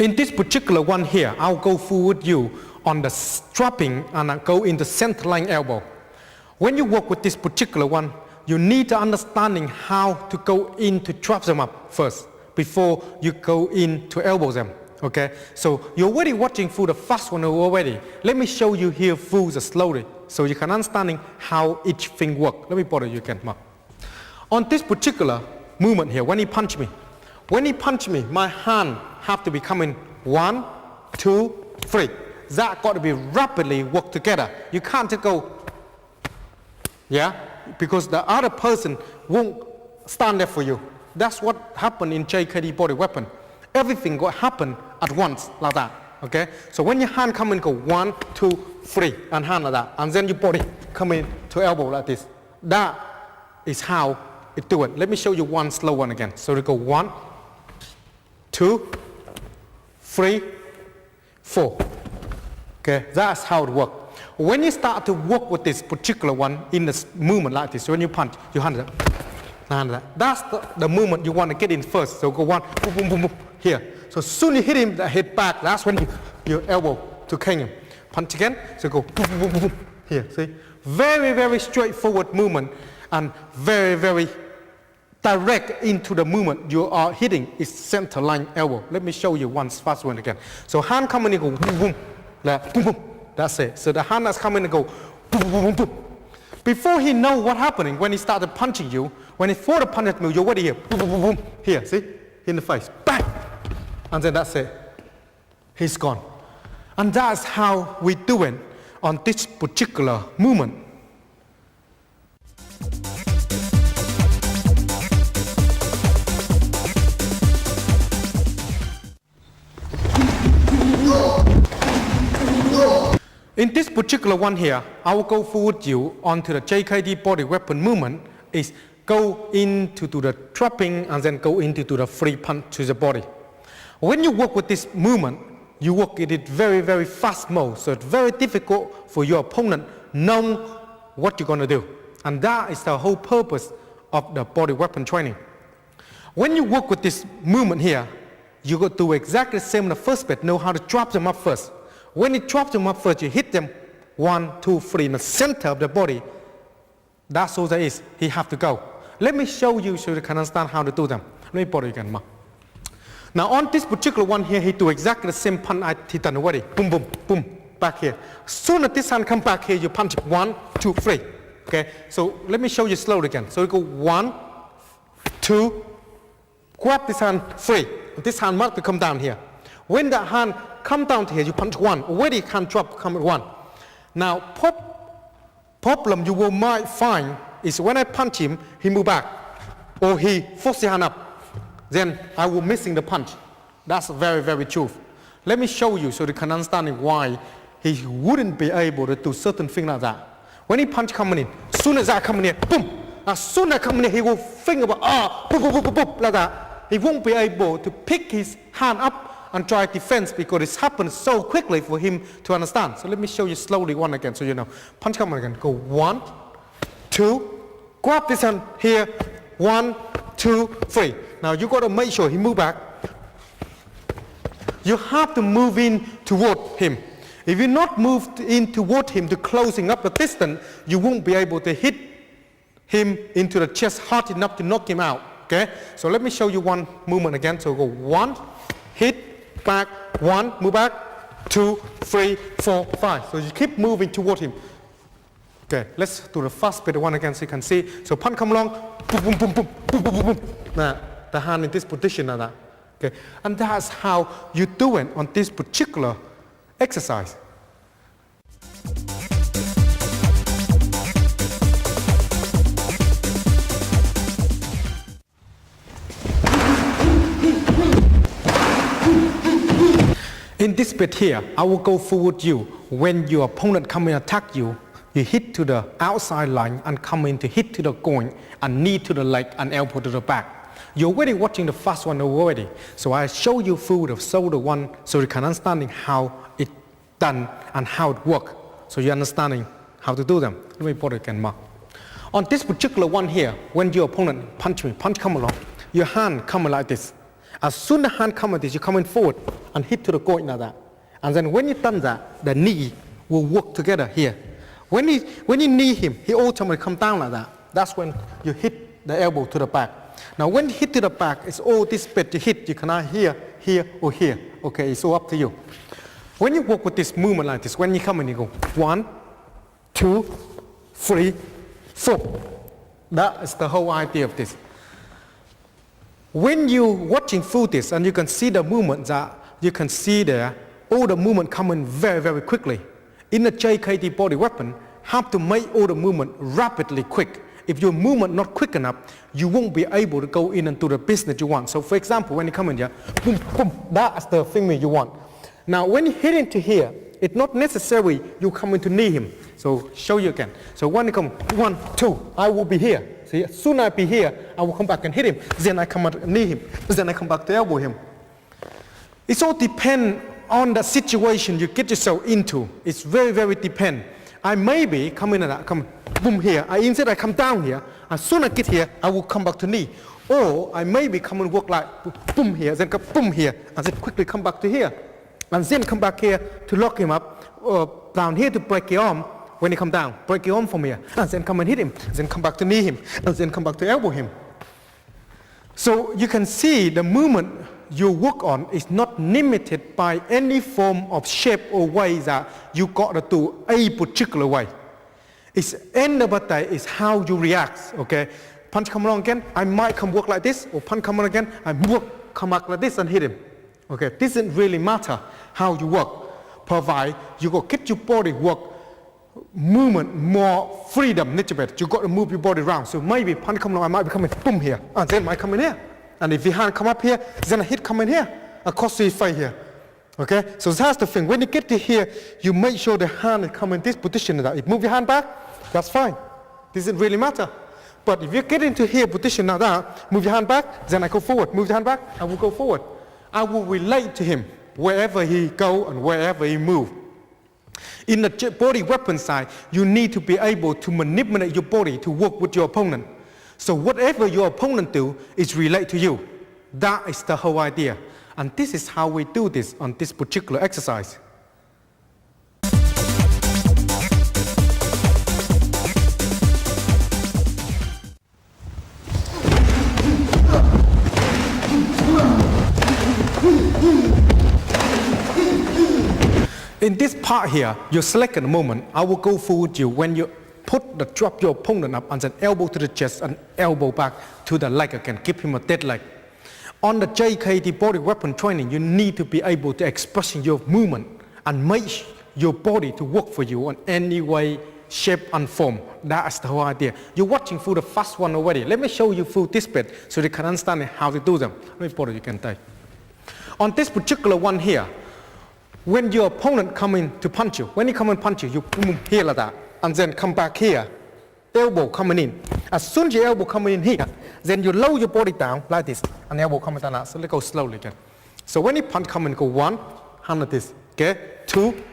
In this particular one here, I'll go forward you on the strapping and I'll go in the center line elbow. When you work with this particular one, you need to understanding how to go in to trap them up first before you go in to elbow them. Okay, so you're already watching through the first one already. Let me show you here through the slowly so you can understanding how each thing works. Let me bother you again, Mark. On this particular movement here, when he punch me, my hand have to be coming 1, 2, 3. That got to be rapidly work together. You can't just go, yeah, because the other person won't stand there for you. That's what happened in JKD body weapon. Everything got happen at once like that. Okay, so when your hand come in, go 1, 2, 3, and hand like that, and then your body come in to elbow like this. That is how it do it. Let me show you one slow one again. So we go 1, 2, 3, 4. Okay, that's how it works. When you start to work with this particular one in this movement like this, when you punch, you hand it up. That's the movement you want to get in first. So go 1, boom, boom, boom, boom, here. So soon you hit him, the head back, that's when you elbow to king him. Punch again, so go boom, boom, boom, boom, here, see? Very, very straightforward movement and very, very direct into the movement you are hitting is center line elbow. Let me show you once fast one again. So hand coming and go boom, boom, like, boom, boom. That's it. So the hand that's coming and go boom, boom, boom, boom. Before he know what's happening, when he started punching you, when he throw the punch at me, you're already here, boom, boom, boom, boom, here, see? In the face, bang! And then that's it. He's gone. And that's how we do it on this particular movement. In this particular one here, I will go forward you onto the JKD body weapon movement is go into the trapping and then go into the free punch to the body. When you work with this movement, you work in it very, very fast mode. So it's very difficult for your opponent know what you're going to do. And that is the whole purpose of the body weapon training. When you work with this movement here, you got to do exactly the same in the first bit, know how to drop them up first. When you drop them up first, you hit them 1, 2, 3 in the center of the body. That's all there is. He have to go. Let me show you so you can understand how to do them. Let me bother you again, Mark. Now on this particular one here, he do exactly the same punch he done already. Boom, boom, boom, back here. As soon as this hand come back here, you punch 1, 2, 3. Okay, so let me show you slowly again. So you go 1, 2, grab this hand 3. This hand must come down here. When that hand come down here, you punch 1. Already can drop, come at 1. Now problem you will might find is when I punch him, he move back, or he force the hand up. Then I will missing the punch. That's very, very true. Let me show you so you can understand why he wouldn't be able to do certain things like that. When he punch coming in, as soon as I come in here, boom. As soon as I come in here, he will think about, boom, boom, boom, boom, boom, like that. He won't be able to pick his hand up and try defense because it's happened so quickly for him to understand. So let me show you slowly one again so you know. Punch coming again. Go 1, 2, grab this hand here, 1, 2, 3. Now you got to make sure he move back. You have to move in toward him. If you not move in toward him to closing up the distance, you won't be able to hit him into the chest hard enough to knock him out. Okay? So let me show you one movement again. So go 1, hit, back, 1, move back, 2, 3, 4, 5. So you keep moving toward him. Okay, let's do the fast bit one again so you can see. So punch come along, boom, boom, boom, boom, boom, boom, boom, boom. Now, the hand in this position like that. Okay, and that's how you do it on this particular exercise. In this bit here, I will go forward you. When your opponent come and attack you, you hit to the outside line and come in to hit to the groin and knee to the leg and elbow to the back. You're already watching the first one already. So I show you through the shoulder one so you can understanding how it done and how it work. So you're understanding how to do them. Let me put it again, Mark. On this particular one here, when your opponent punch me, punch come along, your hand come like this. As soon as the hand comes like this, you come in forward and hit to the goit like that. And then when you done that, the knee will work together here. When you knee him, he ultimately come down like that. That's when you hit the elbow to the back. Now when you hit to the back, it's all this bit you hit. You cannot here, or here. Okay, it's all up to you. When you walk with this movement like this, when you come in, you go 1, 2, 3, 4. That is the whole idea of this. When you're watching through this and you can see the movement that you can see there, all the movement coming very, very quickly. In the JKD body weapon, have to make all the movement rapidly quick. If your movement not quick enough, you won't be able to go in and do the business you want. So for example, when you come in here, boom, boom, that's the thing you want. Now when you hit into here, it's not necessary you come in to knee him. So show you again. So when you come 1, 2, I will be here. See, as soon as I be here, I will come back and hit him. Then I come and knee him. Then I come back to elbow him. It all depends on the situation you get yourself into. It's very, very depend. I maybe come in and I come boom here. Instead I come down here. As soon as I get here, I will come back to knee. Or I maybe come and work like boom here, then go boom here, and then quickly come back to here. And then come back here to lock him up, or down here to break your arm. When he come down, break your arm from here, and then come and hit him, then come back to knee him, and then come back to elbow him. So you can see the movement you work on is not limited by any form of shape or way that you got to do a particular way. It's end of the day is how you react. Okay, punch come along again, I might come work like this, or punch come on again, I work come back like this and hit him. Okay, this doesn't really matter how you work, provided you go get your body work. Movement, more freedom, little bit. You got to move your body around. So maybe punch come along, I might be coming boom here, and then might come in here. And if your hand come up here, then a hit come in here, across the face here. Okay? So that's the thing. When you get to here, you make sure the hand is coming in this position. If you move your hand back, that's fine. Doesn't really matter. But if you get into here position like that, move your hand back, then I go forward. Move your hand back, I will go forward. I will relate to him wherever he go and wherever he move. In the body weapon side, you need to be able to manipulate your body to work with your opponent. So whatever your opponent do is relate to you. That is the whole idea. And this is how we do this on this particular exercise. In this part here, you select a moment, I will go forward you when you drop your opponent up and then elbow to the chest and elbow back to the leg again, give him a dead leg. On the JKD body weapon training, you need to be able to express your movement and make your body to work for you in any way, shape and form. That is the whole idea. You're watching through the first one already. Let me show you through this bit so you can understand how to do them. Let me put it, you can take. On this particular one here, when your opponent come in to punch you, when he come and punch you, you boom here like that, and then come back here, elbow coming in. As soon as your elbow coming in here, then you lower your body down like this, and elbow coming down like that. So let's go slowly again. So when he punch come in, go 1, hand like this, okay, 2,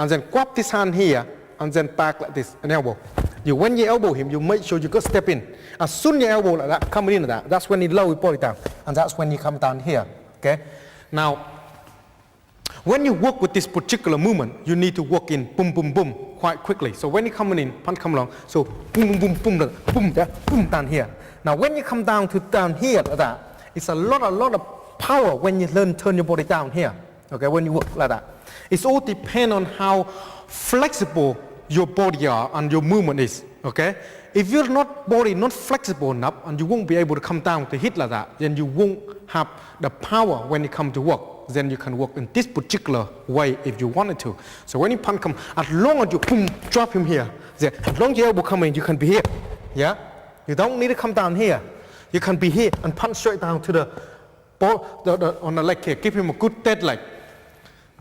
and then grab this hand here, and then back like this, and elbow. When you elbow him, you make sure you go step in. As soon as your elbow like that, coming in like that, that's when you lower your body down, and that's when you come down here, okay. Now, when you work with this particular movement, you need to work in boom, boom, boom quite quickly. So when you coming in, punch come along, so boom, boom, boom, boom, boom, there, boom, down here. Now when you come down to down here like that, it's a lot of power when you learn turn your body down here. Okay, when you work like that. It's all depend on how flexible your body are and your movement is. Okay, if your body not flexible enough and you won't be able to come down to hit like that, then you won't have the power when you come to work. Then you can work in this particular way if you wanted to. So when you punch come, as long as you boom, drop him here, then as long as your elbow come in, you can be here. Yeah? You don't need to come down here. You can be here and punch straight down to the ball on the leg here. Give him a good dead leg.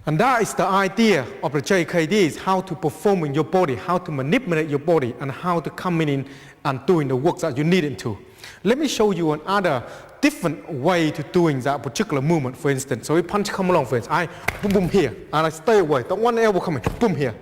And that is the idea of the JKD, is how to perform in your body, how to manipulate your body, and how to come in and doing the work that you need it to. Let me show you another different way to doing that particular movement, for instance. So if punch come along, for instance, I boom, boom here, and I stay away. Don't want the elbow coming, boom here.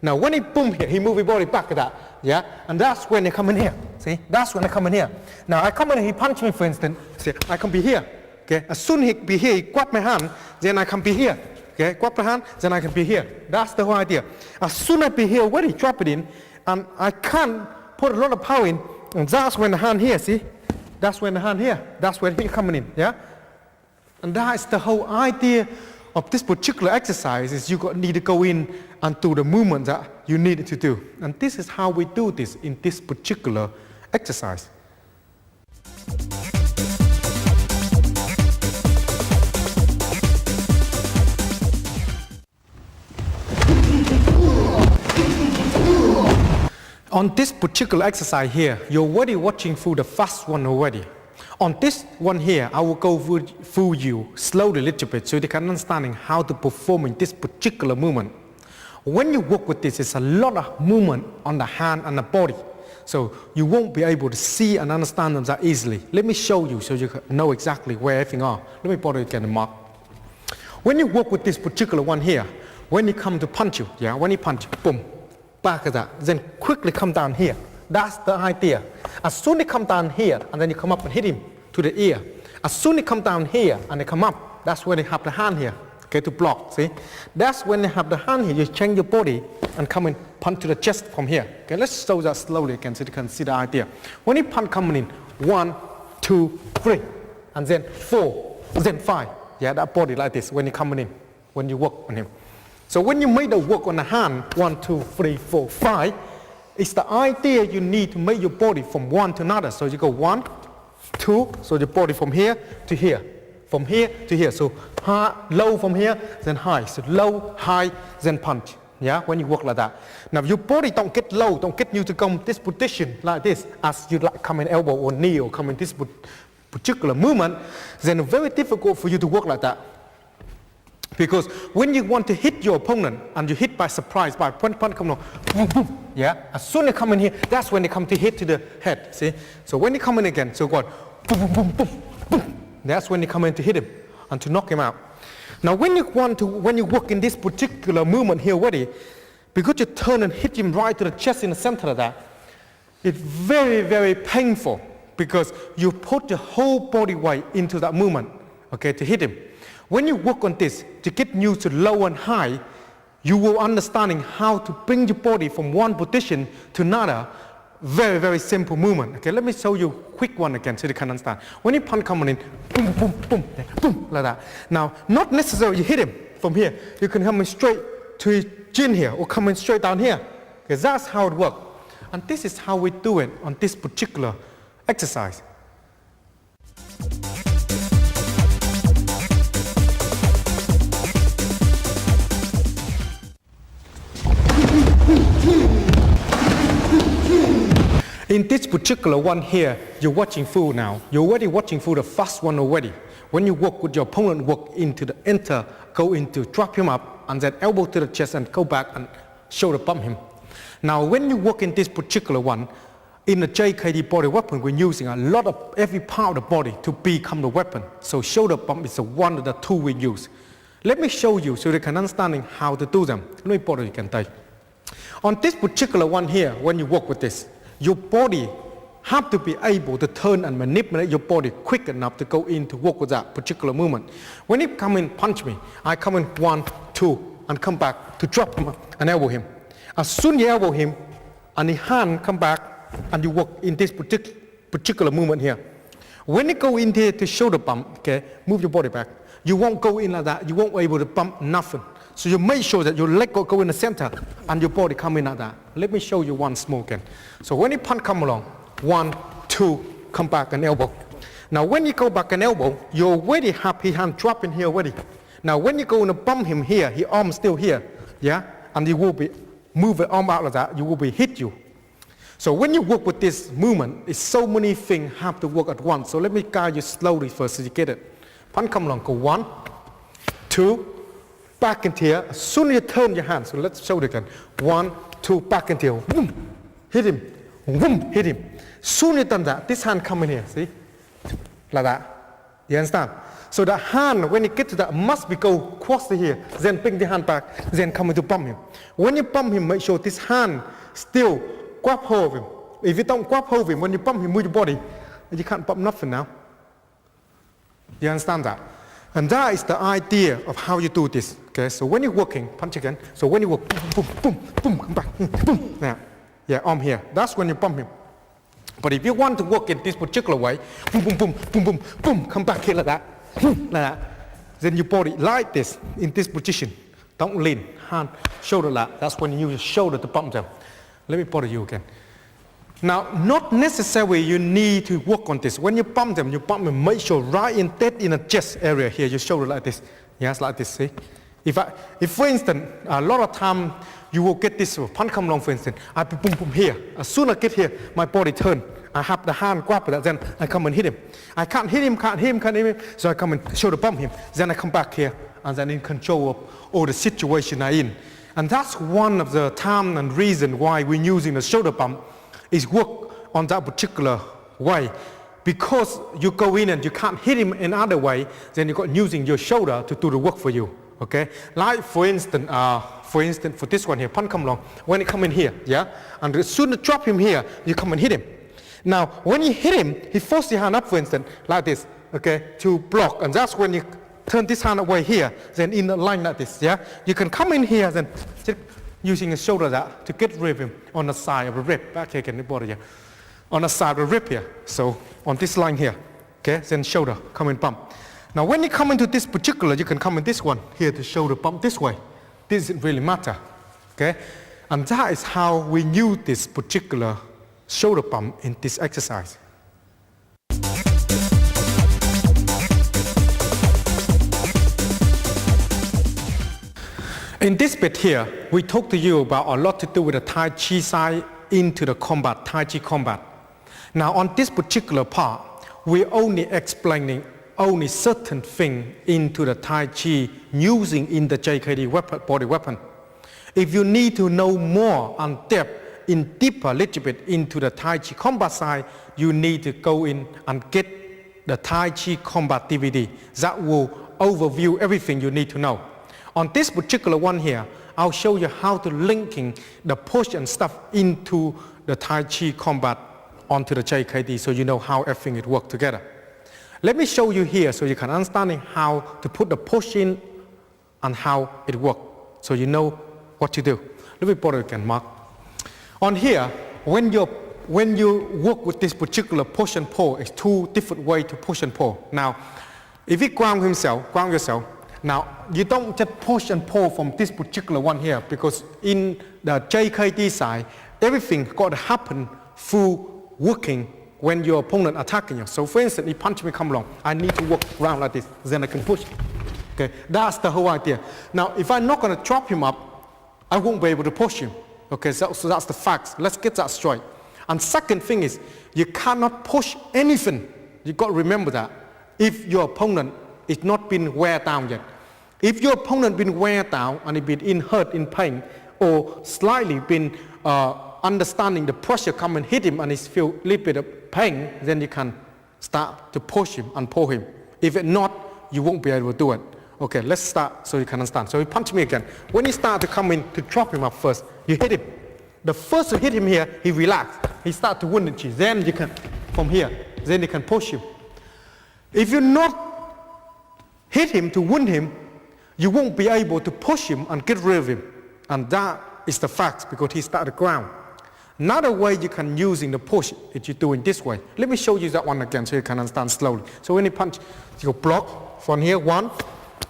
Now when he boom here, he move his body back to that, yeah? And that's when they come in here, see? That's when they come in here. Now I come in, he punch me, for instance, see, I can be here, Okay, as soon as he be here, he grab my hand, then I can be here. Okay, grab my hand, then I can be here. That's the whole idea. As soon as I be here, when he drop it in, and I can't put a lot of power in, and that's when the hand here, see? That's when the hand here, that's when he coming in, yeah? And that's the whole idea of this particular exercise is you need to go in and do the movement that you need to do. And this is how we do this in this particular exercise. On this particular exercise here, you're already watching through the first one already. On this one here, I will go through you slowly a little bit so you can understand how to perform in this particular movement. When you work with this, it's a lot of movement on the hand and the body. So you won't be able to see and understand them that easily. Let me show you so you know exactly where everything are. Let me put it again, mark. When you work with this particular one here, when you come to punch you, yeah, when you punch, boom, back at that, then quickly come down here. That's the idea. As soon as you come down here, and then you come up and hit him to the ear. As soon as you come down here and they come up, that's when they have the hand here, okay, to block, see? That's when they have the hand here, you change your body and come and punch to the chest from here. Okay, let's show that slowly again so you can see the idea. When you punch coming in, 1, 2, 3, and then 4, then 5. Yeah, that body like this when you're coming in, when you work on him. So when you make the work on the hand, 1, 2, 3, 4, 5, it's the idea you need to make your body from one to another. So you go 1, 2, so your body from here to here, from here to here. So high, low from here, then high. So low, high, then punch. Yeah, when you work like that. Now your body don't get low, don't get you to come this position like this, as you like come in elbow or knee or come in this particular movement, then it's very difficult for you to work like that. Because when you want to hit your opponent and you hit by surprise, by punch, come on, boom, boom, yeah? As soon as they come in here, that's when they come to hit to the head, see? So when they come in again, so go on, boom, boom, boom, boom, boom, that's when they come in to hit him and to knock him out. Now when you work in this particular movement here already, because you turn and hit him right to the chest in the center of that, it's very, very painful because you put your whole body weight into that movement, okay, to hit him. When you work on this, to get used to low and high, you will understanding how to bring your body from one position to another. Very, very simple movement. Okay, let me show you a quick one again so you can understand. When you punch coming in, boom, boom, boom, boom, like that. Now, not necessarily you hit him from here. You can come in straight to his chin here or come in straight down here. Because that's how it works. And this is how we do it on this particular exercise. In this particular one here, you're watching through now. You're already watching through the first one already. When you work with your opponent, work into the enter, go into drop him up, and then elbow to the chest and go back and shoulder bump him. Now when you work in this particular one, in the JKD body weapon, we're using a lot of every part of the body to become the weapon. So shoulder bump is one of the tools we use. Let me show you so you can understand how to do them. Let me borrow you can take. On this particular one here, when you work with this, your body have to be able to turn and manipulate your body quick enough to go in to work with that particular movement. When you come in, punch me, I come in 1, 2, and come back to drop him and elbow him. As soon as you elbow him, and the hand come back, and you work in this particular movement here. When you go in here to shoulder bump, okay, move your body back. You won't go in like that. You won't be able to bump nothing. So you make sure that your leg go in the center and your body come in like that. Let me show you one small again. So when you punch come along, 1, 2, come back and elbow. Now when you go back and elbow, you already have his hand dropping here already. Now when you go in to bump him here, his arm still here, yeah? And you will be move the arm out like that, you will be hit you. So when you work with this movement, it's so many things have to work at once. So let me guide you slowly first so you get it. Punch come along, go 1, 2, back into here. As soon as you turn your hand, so let's show it again. 1, 2, back into here. Boom, hit him. Boom, hit him. Soon you done that, this hand come in here, see? Like that. You understand? So the hand, when you get to that, must be go across to here, then bring the hand back, then come in to bump him. When you bump him, make sure this hand still grab hold of him. If you don't grab hold of him, when you bump him with your body, you can't bump nothing now. You understand that? And that is the idea of how you do this. Okay, so when you're working, punch again. So when you work, boom, boom, boom, come back, boom. Now, yeah, arm here. That's when you pump him. But if you want to work in this particular way, boom, boom, boom, boom, boom, boom, come back here like that, like that. Then your body like this, in this position. Don't lean, hand, shoulder like. That's when you use your shoulder to pump them. Let me bother you again. Now, not necessarily you need to work on this. When you pump them, make sure right in the chest area here, your shoulder like this. Yes, like this, see? If for instance, a lot of time you will get this, punch come along for instance, I boom, boom here. As soon as I get here, my body turn. I have the hand grab that, then I come and hit him. I can't hit him, so I come and shoulder bump him. Then I come back here, and then in control of all the situation I'm in. And that's one of the time and reason why we're using the shoulder bump, is work on that particular way. Because you go in and you can't hit him in other way, then you got using your shoulder to do the work for you. Okay? Like for instance, for this one here, punch come along, when you come in here, yeah? And as soon as you drop him here, you come and hit him. Now, when you hit him, he forces your hand up, for instance, like this, okay, to block. And that's when you turn this hand away here, then in a line like this, yeah? You can come in here, then using his shoulder that to get rid of him on the side of the rib. Back here, can you bother here? On the side of the rib here. So on this line here, okay, then shoulder, come and bump. Now when you come into this particular, you can come in this one here to shoulder bump this way. This doesn't really matter, okay? And that is how we use this particular shoulder bump in this exercise. In this bit here, we talked to you about a lot to do with the Tai Chi side into the combat, Tai Chi combat. Now on this particular part, we're only explaining only certain thing into the Tai Chi using in the JKD weapon, body weapon. If you need to know more and depth, in deeper a little bit into the Tai Chi combat side, you need to go in and get the Tai Chi combat DVD. That will overview everything you need to know. On this particular one here, I'll show you how to linking the push and stuff into the Tai Chi combat onto the JKD so you know how everything it works together. Let me show you here so you can understand how to put the push in and how it works so you know what to do. Let me put it again, Mark. On here, when you work with this particular push and pull, it's two different ways to push and pull. Now, if you ground yourself, now you don't just push and pull from this particular one here because in the JKD side, everything got to happen through working when your opponent attacking you. So for instance, if punch me come along, I need to walk around like this, then I can push. Okay, that's the whole idea. Now, if I'm not going to drop him up, I won't be able to push him. Okay, so that's the facts. Let's get that straight. And second thing is, you cannot push anything. You got to remember that. If your opponent is not been wear down yet. If your opponent been wear down and it been in hurt, in pain, or slightly been understanding the pressure come and hit him and he feel a little bit of pain, then you can start to push him and pull him. If it not, you won't be able to do it. Okay, let's start so you can understand. So he punch me again. When you start to come in to drop him up first, you hit him. The first to hit him here, he relax. He start to wound the cheese. Then you can, from here, then you can push him. If you not hit him to wound him, you won't be able to push him and get rid of him. And that is the fact because he started to ground. Another way you can using the push is you do it this way. Let me show you that one again so you can understand slowly. So when you punch, you block from here, 1,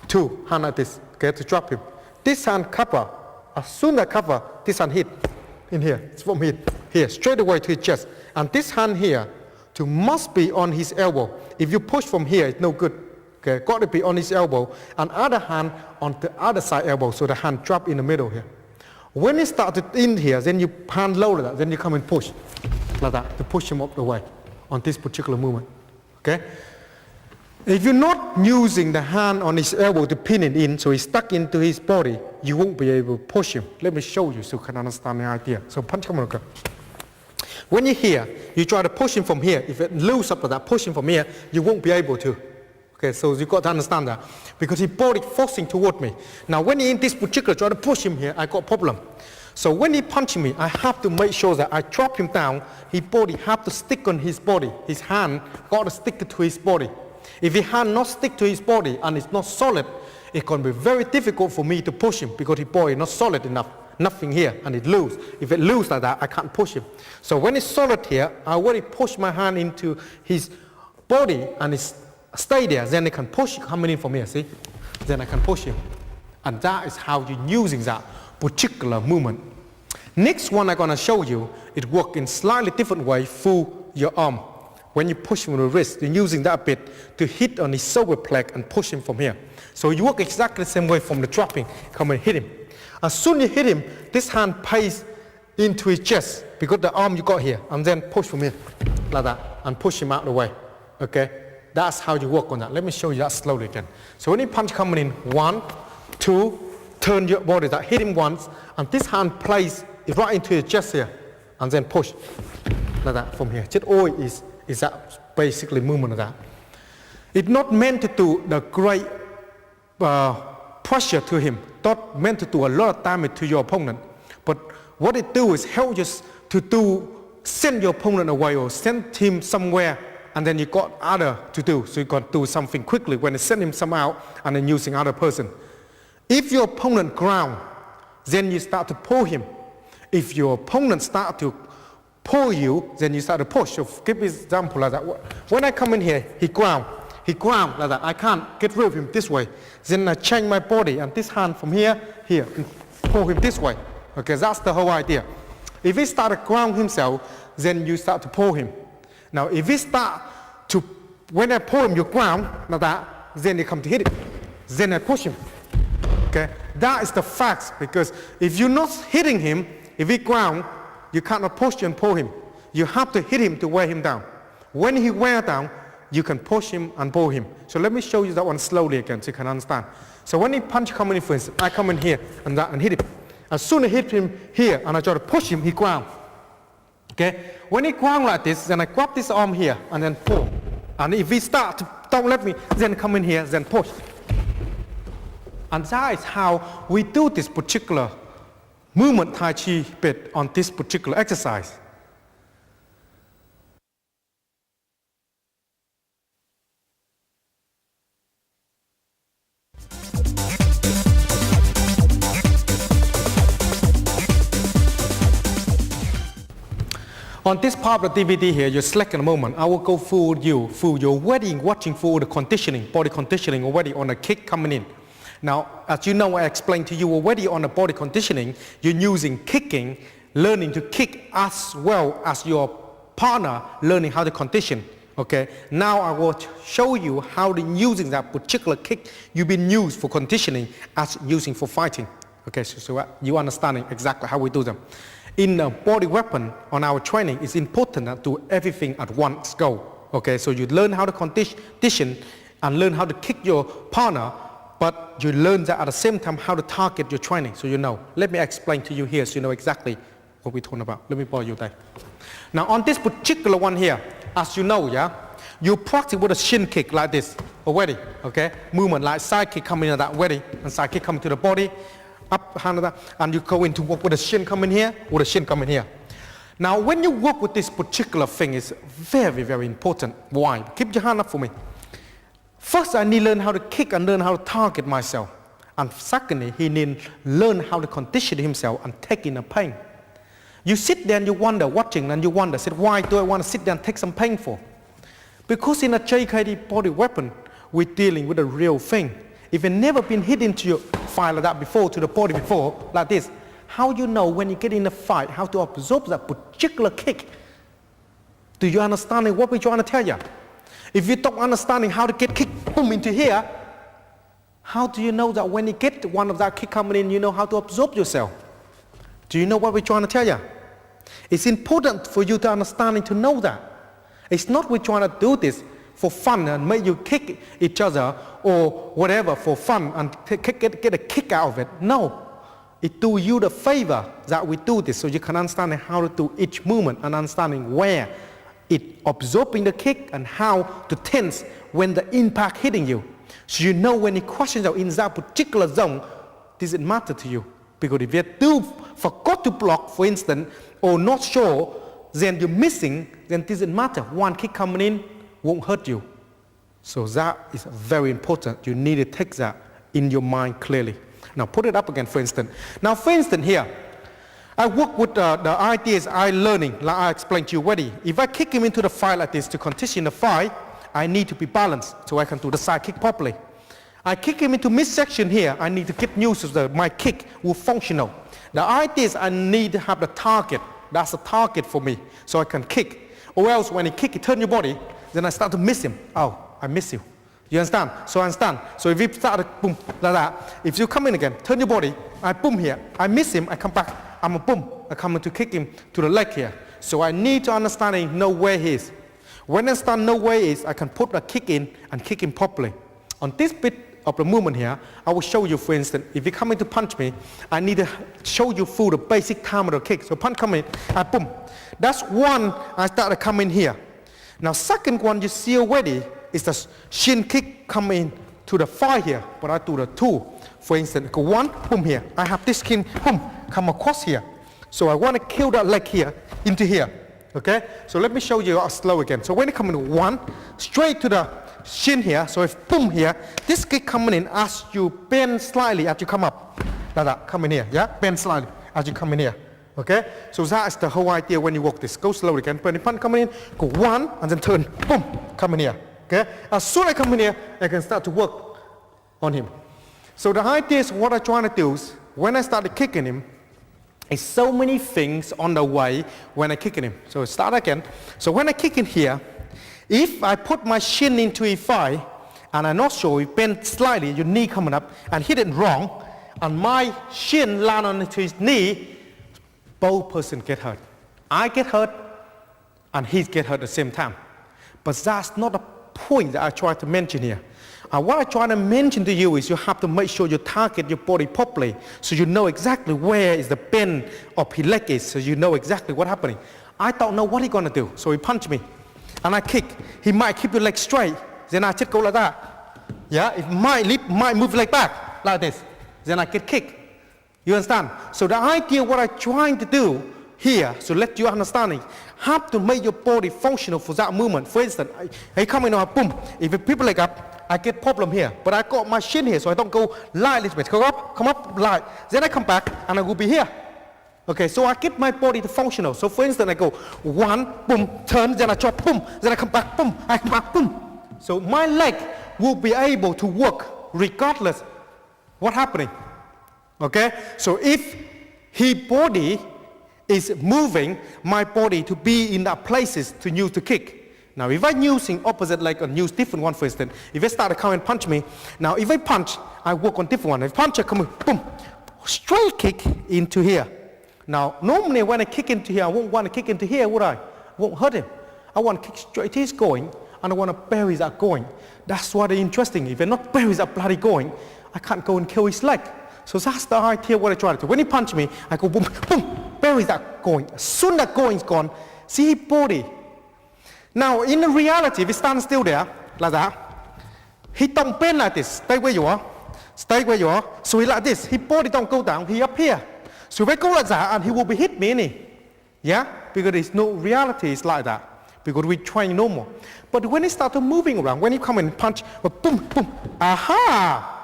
2, hand like this, okay, to drop him. This hand cover, as soon as I cover, this hand hit in here. It's from here, straight away to his chest. And this hand here must be on his elbow. If you push from here, it's no good. Okay, got to be on his elbow, and other hand on the other side elbow, so the hand drop in the middle here. When it started in here, then you hand lower that, then you come and push, like that, to push him up the way, on this particular movement, okay? If you're not using the hand on his elbow to pin it in, so he's stuck into his body, you won't be able to push him. Let me show you so you can understand the idea. So punch him on the When you're here, you try to push him from here. If it loose up like that, push him from here, you won't be able to. Okay, so you got to understand that because his body forcing toward me. Now, when he in this particular try to push him here, I got a problem. So when he punching me, I have to make sure that I drop him down. His body have to stick on his body. His hand got to stick to his body. If his hand not stick to his body and it's not solid, it can be very difficult for me to push him because his body is not solid enough. Nothing here and it loose. If it loose like that, I can't push him. So when it's solid here, I already push my hand into his body and it's stay there. Then I can push coming in from here, see? Then I can push him. And that is how you're using that particular movement. Next one I'm going to show you, it works in slightly different way through your arm. When you push him with the wrist, you're using that bit to hit on his solar plexus and push him from here. So you work exactly the same way from the dropping, come and hit him. As soon as you hit him, this hand pays into his chest because the arm you got here, and then push from here, like that, and push him out of the way, okay? That's how you work on that. Let me show you that slowly again. So when you punch coming in, 1, 2, turn your body, that hit him once, and this hand plays it right into his chest here, and then push, like that, from here. Just all is that basically movement of that. It's not meant to do the great pressure to him, not meant to do a lot of damage to your opponent, but what it do is help you to send your opponent away or send him somewhere, and then you got other to do, so you got to do something quickly when you send him some out and then using other person. If your opponent ground, then you start to pull him. If your opponent start to pull you, then you start to push. So give me an example like that. When I come in here, he ground like that. I can't get rid of him this way. Then I change my body and this hand from here, and pull him this way. Okay, that's the whole idea. If he start to ground himself, then you start to pull him. Now, if he start to, when I pull him, you ground like that, then you come to hit him. Then I push him. Okay, that is the facts, because if you're not hitting him, if he ground, you cannot push and pull him. You have to hit him to wear him down. When he wear down, you can push him and pull him. So let me show you that one slowly again so you can understand. So when he punch coming in, for instance, I come in here and hit him. As soon as I hit him here and I try to push him, he ground. Okay? When he ground like this, then I grab this arm here and then pull. And if he start to don't let me, then come in here, then push. And that is how we do this particular movement Tai Chi bit on this particular exercise. On this part of the DVD here, you select a moment. I will go through your wedding, watching through the conditioning, body conditioning already on a kick coming in. Now, as you know, I explained to you already on the body conditioning, you're using kicking, learning to kick as well as your partner learning how to condition. Okay, now I will show you how to using that particular kick you've been used for conditioning as using for fighting. Okay, so you understanding exactly how we do them. In a body weapon on our training, it's important to do everything at once go. Okay, so you learn how to condition and learn how to kick your partner, but you learn that at the same time how to target your training, so you know. Let me explain to you here so you know exactly what we're talking about. Let me borrow you that. Now on this particular one here, as you know, yeah, you practice with a shin kick like this already, okay? Movement like side kick coming in that way, and side kick coming to the body, up hand that, and you go into work with a shin coming here, with a shin coming here. Now when you work with this particular thing, it's very, very important. Why? Keep your hand up for me. First, I need to learn how to kick and learn how to target myself. And secondly, he needs to learn how to condition himself and take in the pain. You sit there and you wonder, watching, and you wonder, said, why do I want to sit there and take some pain for? Because in a JKD body weapon, we're dealing with a real thing. If you've never been hit into your fight like that before, to the body before, like this, how you know when you get in a fight, how to absorb that particular kick? Do you understand what we're trying to tell you? If you don't understanding how to get kicked boom into here, how do you know that when you get one of that kick coming in, you know how to absorb yourself? Do you know what we're trying to tell you? It's important for you to understand and to know that. It's not we're trying to do this for fun and make you kick each other or whatever for fun and get a kick out of it. No. It do you the favor that we do this so you can understand how to do each movement and understanding where it absorbing the kick and how to tense when the impact hitting you. So you know when it crushes out in that particular zone, does it matter to you? Because if you do forgot to block, for instance, or not sure, then you're missing, then does it matter? One kick coming in won't hurt you. So that is very important. You need to take that in your mind clearly. Now put it up again, for instance. Now, for instance, here, I work with the ideas I'm learning, like I explained to you already. If I kick him into the fire like this to condition the fire, I need to be balanced so I can do the side kick properly. I kick him into midsection here, I need to get used so that my kick will functional. The idea is I need to have the target. That's a target for me, so I can kick. Or else when he kick, he turn your body, then I start to miss him. Oh, I miss you. You understand? So I understand. So if you start to boom, like that, if you come in again, turn your body, I boom here, I miss him, I come back, I'm a boom, I come in to kick him to the leg here. So I need to understand and know where he is. When I understand know where he is, I can put a kick in and kick him properly. On this bit of the movement here, I will show you, for instance, if you come in to punch me, I need to show you through the basic time of the kick. So punch come in, I boom. That's one, I start to come in here. Now second one you see already is the shin kick come in to the fire here, but I do the two. For instance, go one, boom here. I have this shin, boom, come across here. So I want to kill that leg here into here. Okay? So let me show you slow again. So when you come in one, straight to the shin here. So if boom here, this kick coming in as you bend slightly as you come up. Like that, come in here. Yeah? Bend slightly as you come in here. Okay? So that is the whole idea when you walk this. Go slowly again. When you punch coming in, go one and then turn, boom, come in here. Okay? As soon as I come in here, I can start to work on him. So the idea is what I'm trying to do is when I started kicking him, it's so many things on the way when I kick him. So start again. So when I kick in here, if I put my shin into his thigh and I'm not sure, you bend slightly, your knee coming up and hit it wrong, and my shin land onto his knee, both person get hurt. I get hurt and he get hurt at the same time. But that's not the point that I try to mention here. What I try to mention to you is you have to make sure you target your body properly so you know exactly where is the bend of his leg is, so you know exactly what's happening. I don't know what he's going to do, so he punched me and I kick. He might keep your leg straight, then I just go like that. Yeah, it might move leg back like this, then I get kicked. You understand? So the idea what I'm trying to do here, so let you understand, have to make your body functional for that movement. For instance, I come in on boom. If you people leg up, I get problem here, but I got my shin here, so I don't go light a little bit. Come up, light. Then I come back, and I will be here. Okay, so I get my body to functional. So for instance, I go one, boom, turn, then I chop, boom, then I come back, boom, I come back, boom. So my leg will be able to work regardless what's happening. Okay, so if his body is moving, my body to be in that places to use to kick. Now, if I'm using opposite leg and use different one, for instance, if I start to come and punch me, now if I punch, I work on different one. If I punch, I come, boom, straight kick into here. Now, normally when I kick into here, I won't want to kick into here, would I? Won't hurt him. I want to kick straight, he's going, and I want to bury that going. That's what is interesting. If I not bury that bloody going, I can't go and kill his leg. So that's the idea what I try to do. When he punch me, I go boom, boom, bury that going. As soon as that going's gone, see his body. Now, in the reality, if he stands still there, like that, he don't bend like this. Stay where you are. Stay where you are. So he like this. His body don't go down. He up here. So if I go like that, and he will be hit me, innit? Yeah? Because there's no reality is like that. Because we train normal. But when he start to moving around, when he come and punch, boom, boom, aha!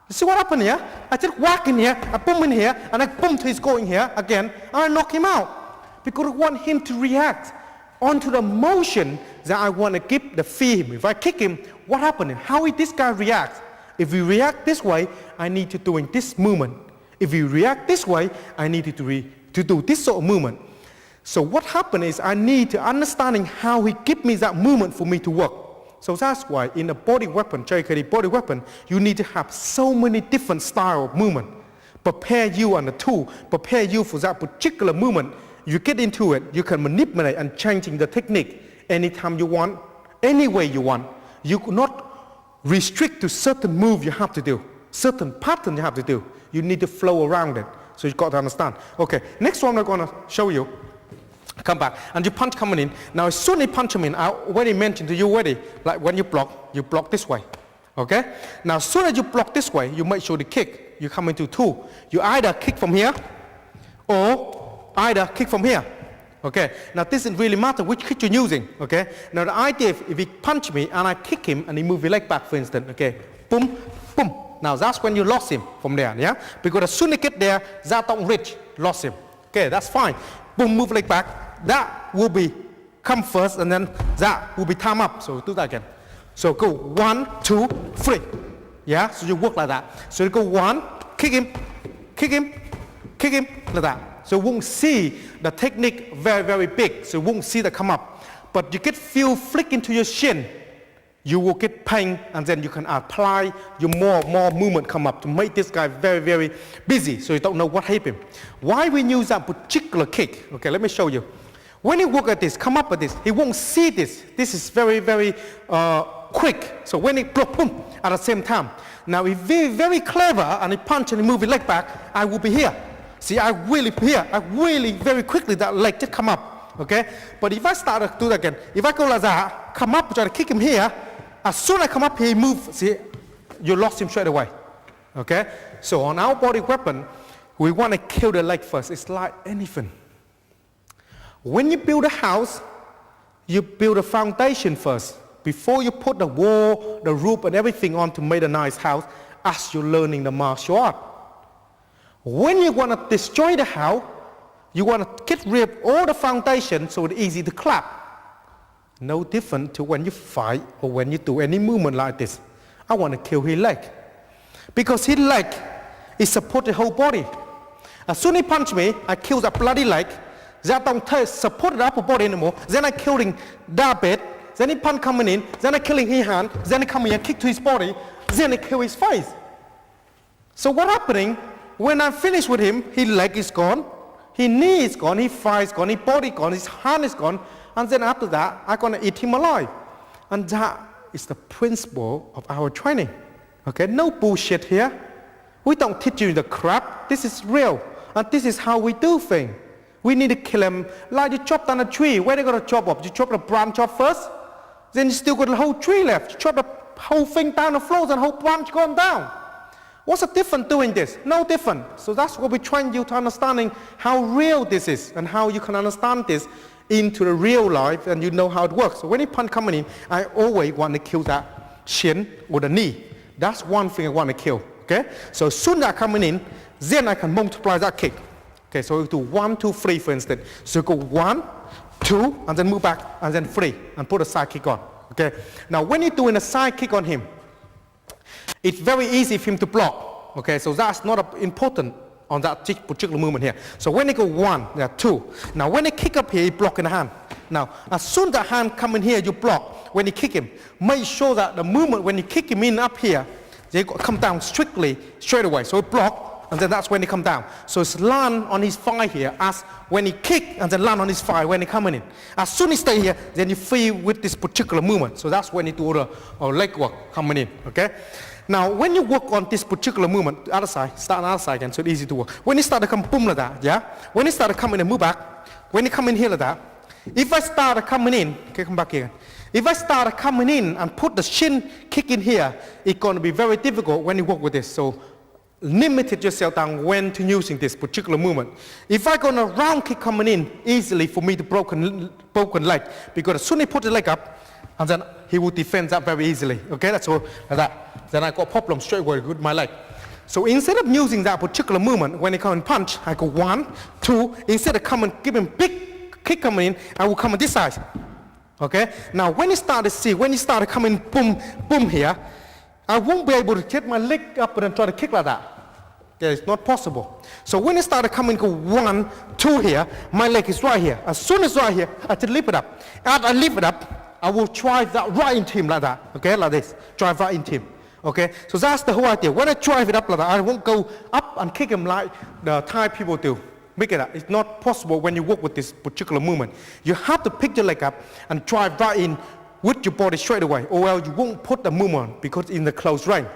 You see what happened here? I just whack in here, I boom in here, and I boom to his going here again, and I knock him out. Because I want him to react onto the motion that I want to give the feed. If I kick him, what happened? How will this guy react? If we react this way, I need to do in this movement. If we react this way, I need to do this sort of movement. So what happened is I need to understanding how he give me that movement for me to work. So that's why in a body weapon, JKD body weapon, you need to have so many different style of movement. Prepare you on the tool, prepare you for that particular movement. You get into it, you can manipulate and changing the technique anytime you want, any way you want. You could not restrict to certain move you have to do, certain pattern you have to do. You need to flow around it. So you've got to understand. Okay, next one I'm going to show you. Come back, and you punch coming in. Now as soon as you punch him in, I already mentioned to you already, like when you block this way. Okay? Now as soon as you block this way, you make sure the kick, you come into two. You either kick from here, or either kick from here. Okay, now this doesn't really matter which kick you're using. Okay, now the idea if he punch me and I kick him and he move his leg back, for instance. Okay, boom, boom. Now that's when you lost him from there, yeah? Because as soon as you get there, that don't reach, lost him. Okay, that's fine. Boom, move leg back. That will be come first, and then that will be time up. So do that again. So go 1, 2, 3. Yeah, so you work like that. So you go 1, kick him, kick him, kick him, like that. So you won't see the technique very, very big. So you won't see that come up. But you get feel flick into your shin. You will get pain, and then you can apply your more movement come up to make this guy very, very busy. So you don't know what happened. Why we use that particular kick? Okay, let me show you. When he work at this, come up at this, he won't see this. This is very, very quick. So when he block, boom, at the same time. Now if very, very clever and he punch and he move his leg back, I will be here. See, I really here. I really very quickly that leg just come up. Okay, but if I start to do that again, if I go like that, come up, try to kick him here. As soon as I come up here, he move. See, you lost him straight away. Okay, so on our body weapon, we want to kill the leg first. It's like anything. When you build a house, you build a foundation first. Before you put the wall, the roof, and everything on to make a nice house, as you're learning the martial art. When you want to destroy the house, you want to get rid of all the foundation so it's easy to clap. No different to when you fight or when you do any movement like this. I want to kill his leg. Because his leg is support the whole body. As soon as he punch me, I kill that bloody leg. That don't support the upper body anymore. Then I killing that bit. Then he punch coming in. Then I killing his hand. Then I come in and kick to his body. Then I kill his face. So what happening? When I finish with him, his leg is gone. His knee is gone. His thigh is gone. His body gone. His hand is gone. And then after that, I'm going to eat him alive. And that is the principle of our training. Okay, no bullshit here. We don't teach you the crap. This is real. And this is how we do things. We need to kill him like you chop down a tree. Where are you going to chop up? You chop the branch off first? Then you still got the whole tree left. You chop the whole thing down the floor and the whole branch gone down. What's the difference doing this? No different. So that's what we're trying you to understanding how real this is and how you can understand this into the real life and you know how it works. So when he punch coming in, I always want to kill that shin or the knee. That's one thing I want to kill. Okay? So as soon as I coming in, then I can multiply that kick. Okay, so we do 1, 2, 3 for instance. So you go 1, 2, and then move back, and then 3, and put a side kick on. Okay? Now when you're doing a side kick on him, it's very easy for him to block. Okay, so that's not important on that particular movement here. So when they go 1, there are 2. Now when they kick up here, you block in the hand. Now as soon as the hand come in here, you block. When you kick him, make sure that the movement when you kick him in up here, they come down strictly straight away. So block, and then that's when they come down. So it's land on his thigh here as when he kick, and then land on his thigh when he coming in. As soon as he stay here, then you feel with this particular movement. So that's when you do the leg work coming in. Okay. Now, when you work on this particular movement, the other side, start on the other side again, so it's easy to work. When you start to come boom like that, yeah? When you start to come in and move back, when you come in here like that, if I start coming in, okay, come back here. If I start coming in and put the shin kick in here, it's going to be very difficult when you work with this. So, limit yourself down when to using this particular movement. If I go on a round kick coming in, easily for me to broken leg, because as soon as I put the leg up, and then he will defend that very easily. Okay, that's all like that. Then I got a problem straight away with my leg. So instead of using that particular movement, when he come and punch, I go 1, 2. Instead of coming, give him big kick coming in, I will come on this side. Okay. Now when you start to see, when you start coming boom, boom here, I won't be able to get my leg up and then try to kick like that. Okay, it's not possible. So when you start to come and go 1, 2 here, my leg is right here. As soon as right here, I just lift it up. As I lift it up, I will drive that right into him like that. Okay, like this. Drive right into him. Okay, so that's the whole idea. When I drive it up like that, I won't go up and kick him like the Thai people do. Make it up. It's not possible when you work with this particular movement. You have to pick your leg up and drive right in with your body straight away, or else you won't put the movement because in the close range.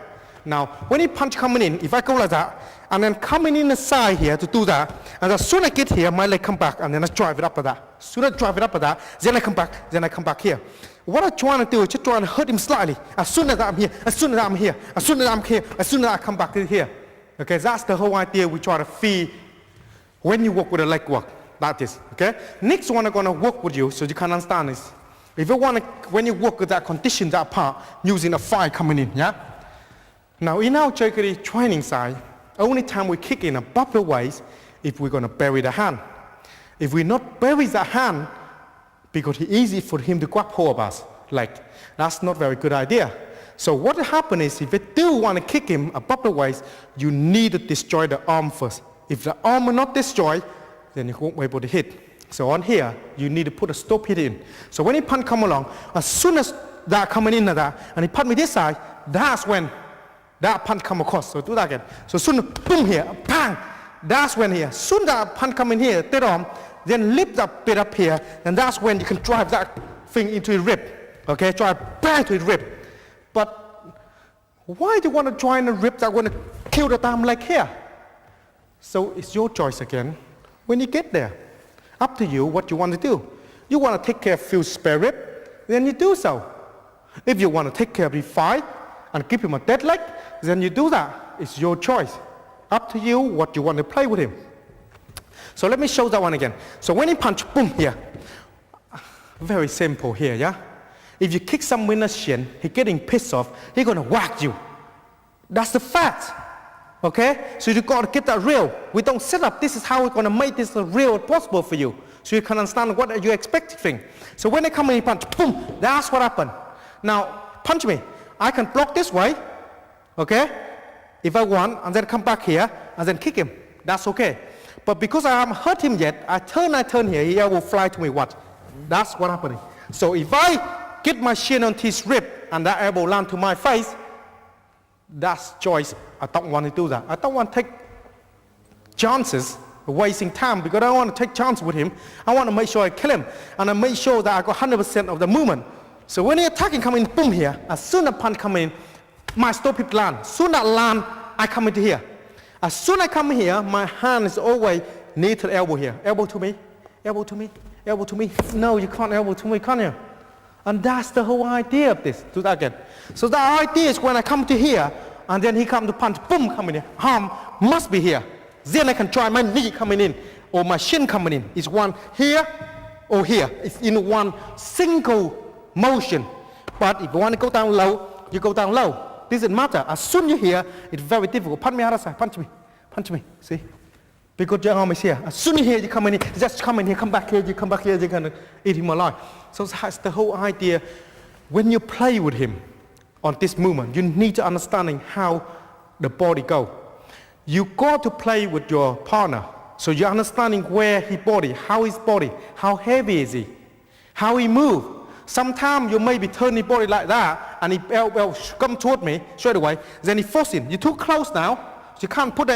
Now, when you punch coming in, if I go like that, and then coming in the side here to do that, and as soon as I get here, my leg come back, and then I drive it up like that. As soon as I drive it up like that, then I come back, then I come back here. What I'm trying to do is just trying to hurt him slightly. As soon as I'm here, as soon as I'm here, as soon as I'm here, as soon as I come back to here. Okay, that's the whole idea we try to feed when you work with a leg work. That is, okay? Next one I'm going to work with you so you can understand this. If you want to, when you work with that condition, that part, using a fire coming in, yeah? Now, in our Jaikery training side, only time we kick in a proper ways if we're going to bury the hand. If we not bury the hand, because it's easy for him to grab hold of us, like, that's not very good idea. So what will happen is, if you do want to kick him a proper ways, you need to destroy the arm first. If the arm will not destroy, then you won't be able to hit. So on here, you need to put a stop hit in. So when he punch come along, as soon as that coming in like that, and he punch me this side, that's when that punch come across. So do that again. So soon, boom here, bang. That's when here. Soon that punch come in here, that arm, then lift up bit up here, and that's when you can drive that thing into his rib. Okay, drive bang to his rib. But why do you want to join the rib that want to kill the arm like here? So it's your choice again. When you get there, up to you what you want to do. You want to take care of few spare rib, then you do so. If you want to take care of the fight and keep him a dead leg, then you do that. It's your choice. Up to you what you want to play with him. So let me show that one again. So when he punch, boom, here. Very simple here, yeah? If you kick some winner's shin, he's getting pissed off, he's going to whack you. That's the fact. Okay? So you got to get that real. We don't set up, this is how we're going to make this as real as possible for you. So you can understand what you're expecting. So when they come in, he punch, boom, that's what happened. Now, punch me. I can block this way, okay? If I want, and then come back here, and then kick him. That's okay. But because I haven't hurt him yet, I turn here, he will fly to me, what? That's what happening. So if I get my shin on his rib, and that elbow land to my face, that's choice. I don't want to do that. I don't want to take chances, wasting time, because I don't want to take chances with him. I want to make sure I kill him, and I make sure that I got 100% of the movement. So when he attacking come in, boom here, as soon as punch come in, my stop hip land. Soon as land, I come into here. As soon as I come here, my hand is always near to the elbow here. Elbow to me, elbow to me, elbow to me. No, you can't elbow to me, can you? And that's the whole idea of this. Do that again. So the idea is when I come to here, and then he come to punch, boom, coming in. Arm must be here. Then I can try my knee coming in, or my shin coming in. It's one here or here. It's in one single motion. But if you want to go down low, you go down low. Doesn't matter. As soon as you're here, it's very difficult. Punch me other side. Punch me. See? Because your arm is here. As soon as you're here, you come in here. Just come in here. Come back here. You come back here. You're going to eat him alive. So that's the whole idea. When you play with him on this movement, you need to understanding how the body go. You got to play with your partner. So you're understanding where his body, how heavy is he, how he move. Sometimes you maybe turn his body like that, and he come toward me straight away. Then he force in. You're too close now. You can't put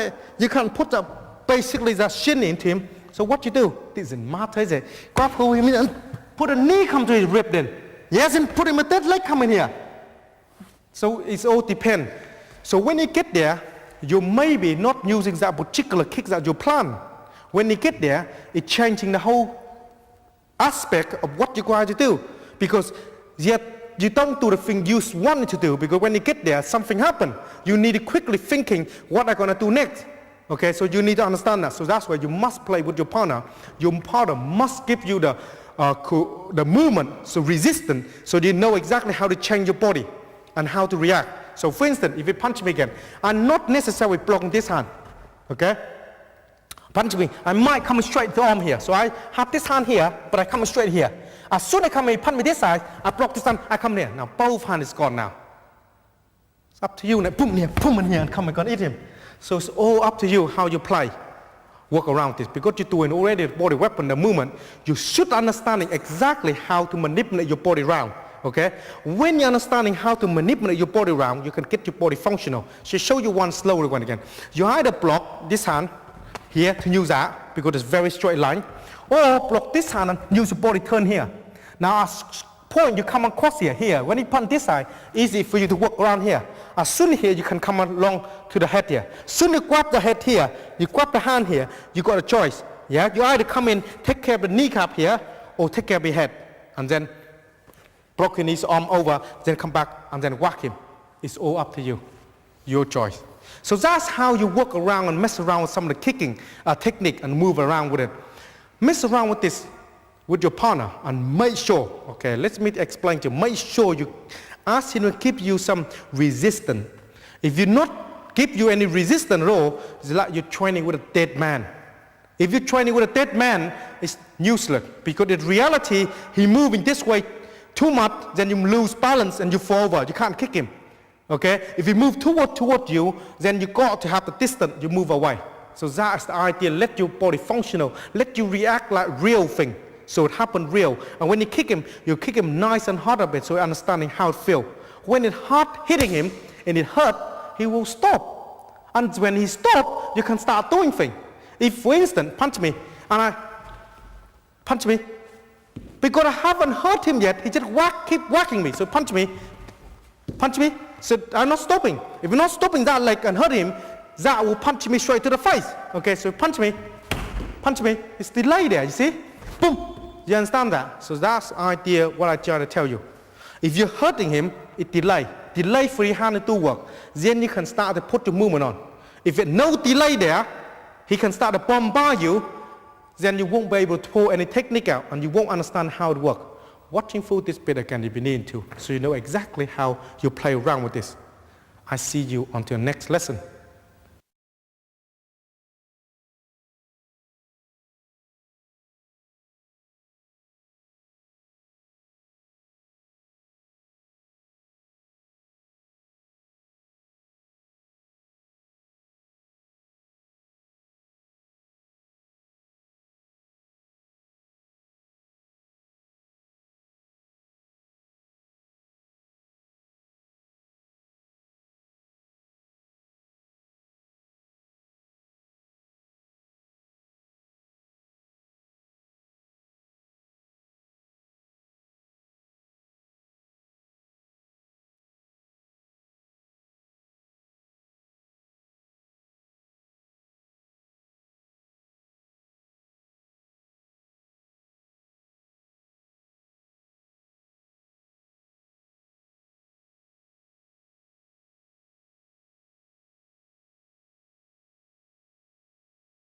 basically the shin into him. So what you do? Doesn't matter, is it? Grab hold of him and put a knee come to his rib then. Yes, and put him a dead leg come in here. So it's all depend. So when you get there, you may be not using that particular kick that you plan. When you get there, it's changing the whole aspect of what you're going to do. Because yet you don't do the thing you wanted to do, because when you get there, something happened. You need to quickly thinking what I'm going to do next. Okay, so you need to understand that. So that's why you must play with your partner. Your partner must give you the movement, so resistance, so you know exactly how to change your body and how to react. So for instance, if you punch me again, I'm not necessarily blocking this hand. Okay? Punch me, I might come straight to the arm here. So I have this hand here, but I come straight here. As soon as I come in, punch me this side, I block this hand, I come here. Now both hands is gone now. It's up to you. Now, boom in here, and come and gonna eat him. So it's all up to you how you play. Work around this. Because you're doing already the body weapon, the movement, you should understanding exactly how to manipulate your body around. Okay? When you're understanding how to manipulate your body around, you can get your body functional. So show you one slowly one again. You either block this hand here to use that, because it's very straight line, or block this hand and use your body turn here. Now as point you come across here. When you punch this side, easy for you to work around here. As soon as here you can come along to the head here. Soon you grab the head here, you grab the hand here, you got a choice. Yeah, you either come in, take care of the kneecap here, or take care of your head, and then blocking his arm over, then come back and then whack him. It's all up to you, your choice. So that's how you work around and mess around with some of the kicking technique and move around with it. Mess around with this with your partner and make sure, okay, let me explain to you, make sure you ask him to give you some resistance. If you not give you any resistance at all, it's like you're training with a dead man. If you're training with a dead man, it's useless because in reality, he moving this way too much, then you lose balance and you fall over. You can't kick him. Okay? If he move toward you, then you got to have the distance, you move away. So that's the idea. Let your body functional. Let you react like real thing. So it happen real. And when you kick him nice and hard a bit so understanding how it feel. When it hard hitting him and it hurt, he will stop. And when he stop, you can start doing things. If, for instance, punch me, and I punch me, because I haven't hurt him yet, he just keep whacking me. So punch me, so I'm not stopping. If you're not stopping that leg and hurt him, that will punch me straight to the face. Okay, so punch me, it's delay there, you see? Boom, you understand that? So that's the idea what I try to tell you. If you're hurting him, it delay free hand to do work. Then you can start to put your movement on. If there's no delay there, he can start to bombard you, then you won't be able to pull any technique out and you won't understand how it works. Watching through this bit again if you need to, so you know exactly how you play around with this. I see you until next lesson.